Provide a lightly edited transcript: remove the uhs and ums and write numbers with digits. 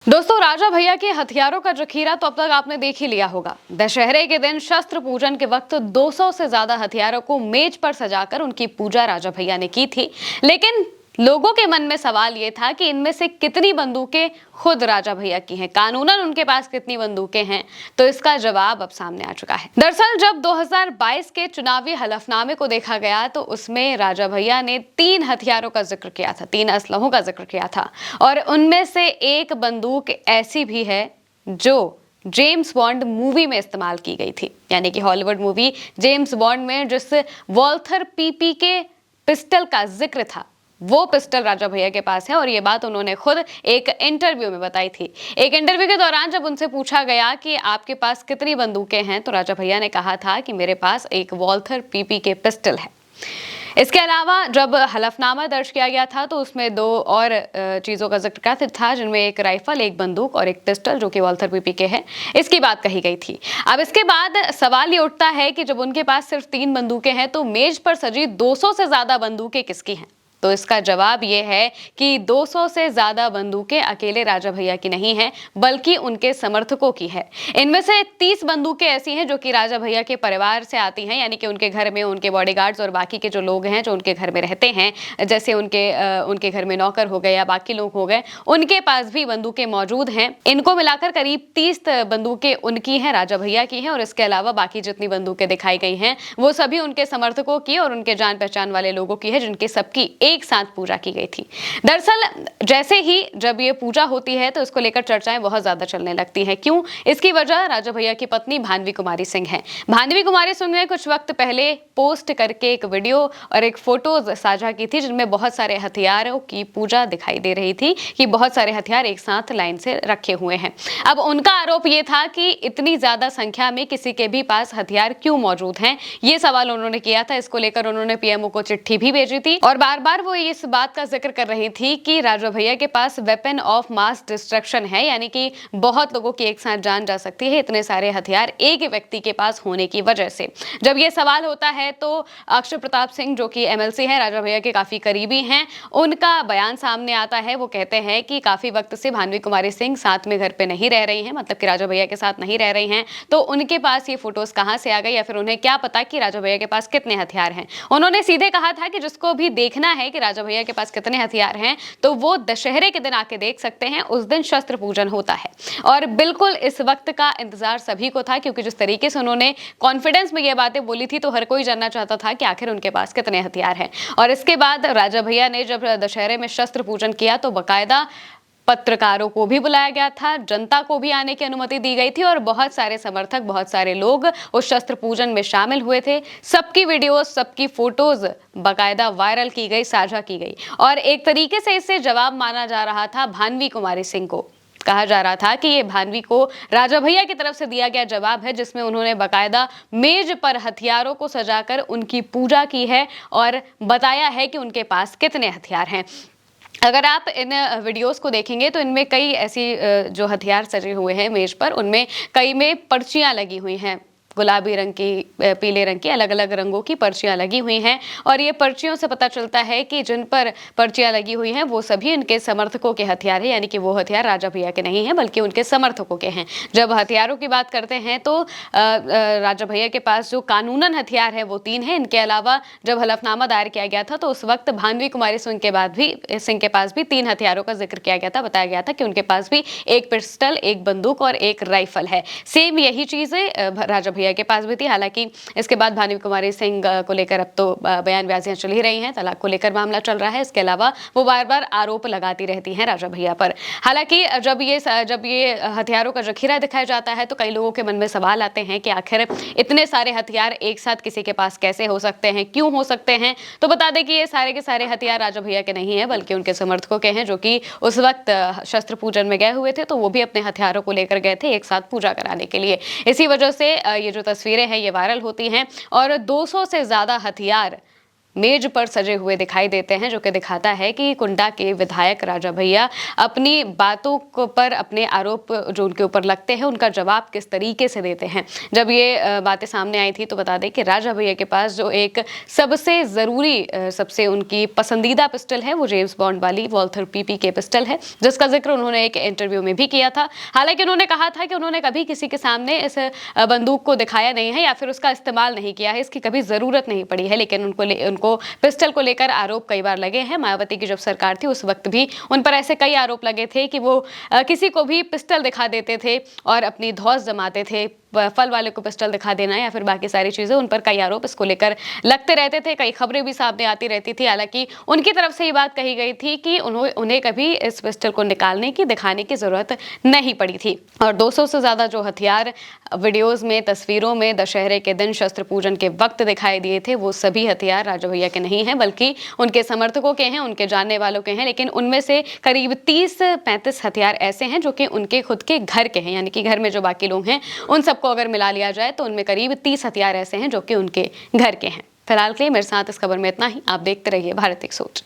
दोस्तों, राजा भैया के हथियारों का जखीरा तो अब तक आपने देख ही लिया होगा। दशहरे के दिन शस्त्र पूजन के वक्त 200 से ज्यादा हथियारों को मेज पर सजाकर उनकी पूजा राजा भैया ने की थी। लेकिन लोगों के मन में सवाल ये था कि इनमें से कितनी बंदूकें खुद राजा भैया की हैं, कानूनन उनके पास कितनी बंदूकें हैं। तो इसका जवाब अब सामने आ चुका है। दरअसल जब 2022 के चुनावी हलफनामे को देखा गया तो उसमें राजा भैया ने 3 हथियारों का जिक्र किया था, 3 असलहों का जिक्र किया था। और उनमें से एक बंदूक ऐसी भी है जो जेम्स बॉन्ड मूवी में इस्तेमाल की गई थी, यानी कि हॉलीवुड मूवी जेम्स बॉन्ड में जिस वॉल्थर पीपी के पिस्टल का जिक्र था, वो पिस्टल राजा भैया के पास है। और ये बात उन्होंने खुद एक इंटरव्यू में बताई थी। एक इंटरव्यू के दौरान जब उनसे पूछा गया कि आपके पास कितनी बंदूकें हैं, तो राजा भैया ने कहा था कि मेरे पास एक वॉल्थर पीपी के पिस्टल है। इसके अलावा जब हलफनामा दर्ज किया गया था तो उसमें 2 और चीज़ों का जिक्र था, जिनमें एक राइफल, एक बंदूक और एक पिस्टल जो कि वॉल्थर पीपी के है, इसकी बात कही गई थी। अब इसके बाद सवाल ये उठता है कि जब उनके पास सिर्फ 3 बंदूकें हैं तो मेज पर सजी 200 से ज्यादा बंदूकें किसकी हैं? तो इसका जवाब ये है कि 200 से ज्यादा बंदूकें अकेले राजा भैया की नहीं हैं, बल्कि उनके समर्थकों की है। इनमें से 30 बंदूकें ऐसी हैं जो कि राजा भैया के परिवार से आती हैं, यानी कि उनके घर में उनके बॉडीगार्ड्स और बाकी के जो लोग हैं जो उनके घर में रहते हैं, जैसे उनके घर में नौकर हो गए या बाकी लोग हो गए, उनके पास भी बंदूकें मौजूद हैं। इनको मिलाकर करीब 30 बंदूकें उनकी हैं, राजा भैया की हैं। और इसके अलावा बाकी जितनी बंदूकें दिखाई गई हैं वो सभी उनके समर्थकों की और उनके जान पहचान वाले लोगों की है, जिनकी सबकी एक साथ पूजा की गई थी। दरअसल जैसे ही जब ये पूजा होती है तो इसको लेकर चर्चाएं बहुत ज्यादा चलने लगती हैं। क्यों? इसकी वजह राजा भैया की पत्नी भानवी कुमारी सिंह है। भानवी कुमारी सिंह ने कुछ वक्त पहले पोस्ट करके एक वीडियो और एक फोटोज साझा की थी, जिनमें बहुत सारे हथियारों की पूजा दिखाई दे रही थी कि बहुत सारे हथियार एक साथ लाइन से रखे हुए हैं। अब उनका आरोप यह था कि इतनी ज्यादा संख्या में किसी के भी पास हथियार क्यों मौजूद हैं, ये सवाल उन्होंने किया था। इसको लेकर उन्होंने पीएमओ को चिट्ठी भी भेजी थी और बार बार वो इस बात का जिक्र कर रही थी कि राजा भैया के पास वेपन ऑफ मास डिस्ट्रक्शन है, यानी कि बहुत लोगों की एक साथ जान जा सकती है, इतने सारे हथियार एक व्यक्ति के पास होने की वजह से। जब ये सवाल होता है तो अक्षय प्रताप सिंह, जो कि एमएलसी हैं, राजा भैया के काफी करीबी हैं, उनका बयान सामने आता है। वो कहते हैं कि काफी वक्त से भानवी कुमारी सिंह साथ में घर पे नहीं रह रही हैं, मतलब कि राजा भैया के साथ नहीं रह रही हैं, तो उनके पास ये फोटोज कहां से आ गई या फिर उन्हें क्या पता कि राजा भैया के पास कितने हथियार हैं। उन्होंने सीधे कहा था कि जिसको भी देखना है कि राजा भैया के पास कितने हथियार हैं तो वो दशहरे के दिन आके देख सकते हैं, उस दिन शस्त्र पूजन होता है। और बिल्कुल इस वक्त का इंतजार सभी को था, क्योंकि जिस तरीके से उन्होंने कॉन्फिडेंस में ये बातें बोली थी तो हर कोई जानना चाहता था कि आखिर उनके पास कितने हथियार हैं। और इसके बाद राजा भैया ने जब दशहरे में शस्त्र पूजन किया तो बाकायदा पत्रकारों को भी बुलाया गया था, जनता को भी आने की अनुमति दी गई थी और बहुत सारे समर्थक, बहुत सारे लोग उस शस्त्र पूजन में शामिल हुए थे। सबकी वीडियोस, सबकी फोटोज बाकायदा वायरल की गई, साझा की गई। और एक तरीके से इससे जवाब माना जा रहा था भानवी कुमारी सिंह को। कहा जा रहा था कि ये भानवी को राजा भैया की तरफ से दिया गया जवाब है, जिसमें उन्होंने बाकायदा मेज पर हथियारों को सजाकर उनकी पूजा की है और बताया है कि उनके पास कितने हथियार हैं। अगर आप इन वीडियोस को देखेंगे तो इनमें कई ऐसी जो हथियार सजे हुए हैं मेज पर, उनमें कई में पर्चियां लगी हुई हैं, गुलाबी रंग की, पीले रंग की, अलग अलग रंगों की पर्चियां लगी हुई हैं। और ये पर्चियों से पता चलता है कि जिन पर पर्चियां लगी हुई हैं वो सभी उनके समर्थकों के हथियार हैं, यानी कि वो हथियार राजा भैया के नहीं हैं बल्कि उनके समर्थकों के हैं। जब हथियारों की बात करते हैं तो राजा भैया के पास जो कानूनन हथियार है वो 3 हैं। इनके अलावा जब हलफनामा दायर किया गया था तो उस वक्त भानवी कुमारी सिंह के पास भी 3 हथियारों का जिक्र किया गया था। बताया गया था कि उनके पास भी एक पिस्टल, एक बंदूक और एक राइफल है। सेम यही चीजें राजा भैया के पास भी थी। हालांकि इसके बाद भानवी कुमारी सिंह को लेकर अब तो बयानबाजियां चल ही रही हैं, तलाक को लेकर मामला चल रहा है। इसके अलावा वो बार बार आरोप लगाती रहती हैं राजा भैया पर। हालांकि जब ये हथियारों का जखीरा दिखाया जाता है तो कई लोगों के मन में सवाल आते हैं कि आखिर इतने सारे हथियार एक साथ किसी के पास कैसे हो सकते हैं, क्यों हो सकते हैं। तो बता दें कि ये सारे के सारे हथियार राजा भैया के नहीं है बल्कि उनके समर्थकों के हैं, जो कि उस वक्त शस्त्र पूजन में गए हुए थे, तो वो भी अपने हथियारों को लेकर गए थे एक साथ पूजा कराने के लिए। इसी वजह से ये जो तस्वीरें हैं ये वायरल होती हैं और 200 से ज्यादा हथियार मेज पर सजे हुए दिखाई देते हैं, जो कि दिखाता है कि कुंडा के विधायक राजा भैया अपनी बातों पर, अपने आरोप जो उनके ऊपर लगते हैं उनका जवाब किस तरीके से देते हैं। जब ये बातें सामने आई थी तो बता दें कि राजा भैया के पास जो एक सबसे ज़रूरी, सबसे उनकी पसंदीदा पिस्टल है वो जेम्स बॉन्ड वाली वॉल्थर पीपी के पिस्टल है, जिसका जिक्र उन्होंने एक इंटरव्यू में भी किया था। हालांकि उन्होंने कहा था कि उन्होंने कभी किसी के सामने इस बंदूक को दिखाया नहीं है या फिर उसका इस्तेमाल नहीं किया है, इसकी कभी ज़रूरत नहीं पड़ी है। लेकिन उनको पिस्टल को लेकर आरोप कई बार लगे हैं। मायावती की जब सरकार थी उस वक्त भी उन पर ऐसे कई आरोप लगे थे कि वो किसी को भी पिस्टल दिखा देते थे और अपनी धौंस जमाते थे। फल वाले को पिस्टल दिखा देना या फिर बाकी सारी चीजें, उन पर कई आरोप इसको लेकर लगते रहते थे, कई खबरें भी सामने आती रहती थी। हालांकि उनकी तरफ से ये बात कही गई थी कि उन्हें कभी इस पिस्टल को निकालने की, दिखाने की जरूरत नहीं पड़ी थी। और 200 से ज्यादा जो हथियार वीडियोज में, तस्वीरों में दशहरे के दिन शस्त्र पूजन के वक्त दिखाई दिए थे, वो सभी हथियार राजा भैया के नहीं हैं, बल्कि उनके समर्थकों के हैं, उनके जानने वालों के हैं। लेकिन उनमें से करीब 30-35 हथियार ऐसे हैं जो कि उनके खुद के घर के हैं, यानी कि घर में जो बाकी लोग हैं उन सबको अगर मिला लिया जाए तो उनमें करीब 30 हथियार ऐसे हैं जो कि उनके घर के हैं। फिलहाल के लिए मेरे साथ इस खबर में इतना ही। आप देखते रहिए भारत एक सोच।